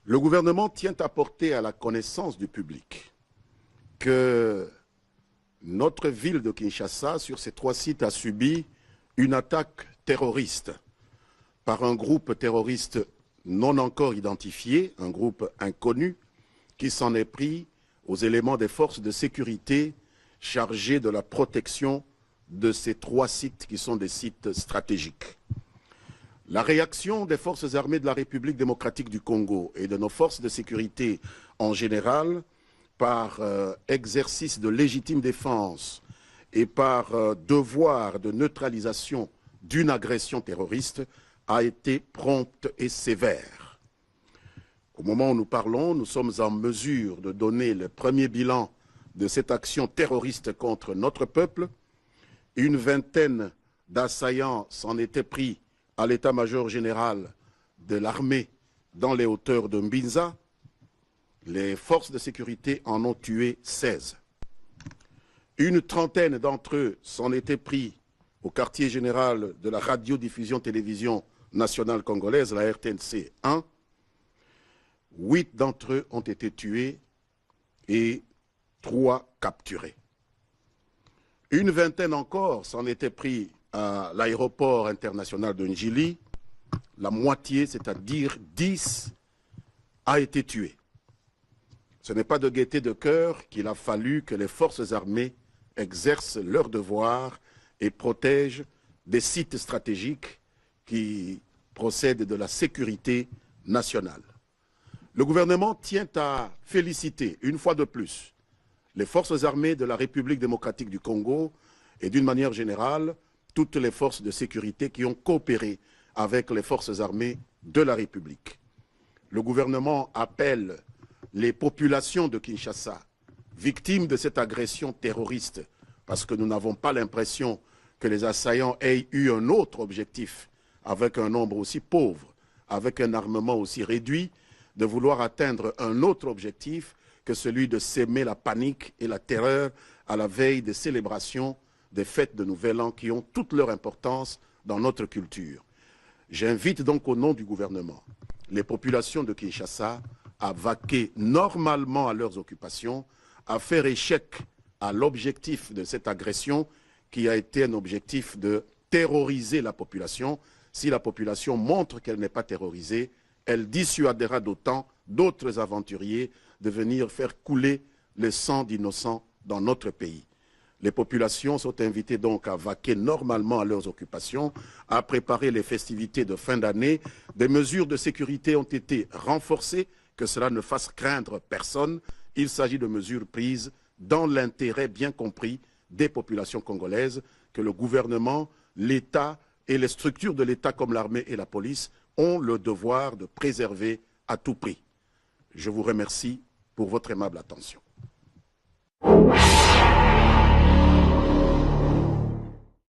Le gouvernement tient à porter à la connaissance du public que notre ville de Kinshasa, sur ces 3 sites, a subi une attaque terroriste par un groupe terroriste non encore identifié, un groupe inconnu, qui s'en est pris aux éléments des forces de sécurité chargés de la protection de ces 3 sites qui sont des sites stratégiques. La réaction des forces armées de la République démocratique du Congo et de nos forces de sécurité en général, par exercice de légitime défense et par devoir de neutralisation d'une agression terroriste, a été prompte et sévère. Au moment où nous parlons, nous sommes en mesure de donner le premier bilan de cette action terroriste contre notre peuple. Une vingtaine d'assaillants s'en étaient pris à l'état-major général de l'armée dans les hauteurs de Mbinza. Les forces de sécurité en ont tué 16. Une trentaine d'entre eux s'en étaient pris au quartier général de la radiodiffusion-télévision nationale congolaise, la RTNC 1. 8 d'entre eux ont été tués et 3 capturés. Une vingtaine encore s'en étaient pris à l'aéroport international de Njili. La moitié, c'est-à-dire 10, a été tuée. Ce n'est pas de gaieté de cœur qu'il a fallu que les forces armées exercent leur devoir et protègent des sites stratégiques qui procèdent de la sécurité nationale. Le gouvernement tient à féliciter une fois de plus les forces armées de la République démocratique du Congo et d'une manière générale toutes les forces de sécurité qui ont coopéré avec les forces armées de la République. Le gouvernement appelle les populations de Kinshasa, victimes de cette agression terroriste, parce que nous n'avons pas l'impression que les assaillants aient eu un autre objectif, avec un nombre aussi pauvre, avec un armement aussi réduit, de vouloir atteindre un autre objectif que celui de s'aimer la panique et la terreur à la veille des célébrations des fêtes de Nouvel An qui ont toute leur importance dans notre culture. J'invite donc au nom du gouvernement les populations de Kinshasa à vaquer normalement à leurs occupations, à faire échec à l'objectif de cette agression qui a été un objectif de terroriser la population. Si la population montre qu'elle n'est pas terrorisée, elle dissuadera d'autant d'autres aventuriers de venir faire couler le sang d'innocents dans notre pays. Les populations sont invitées donc à vaquer normalement à leurs occupations, à préparer les festivités de fin d'année. Des mesures de sécurité ont été renforcées, que cela ne fasse craindre personne. Il s'agit de mesures prises dans l'intérêt bien compris des populations congolaises que le gouvernement, l'État et les structures de l'État comme l'armée et la police ont le devoir de préserver à tout prix. Je vous remercie pour votre aimable attention.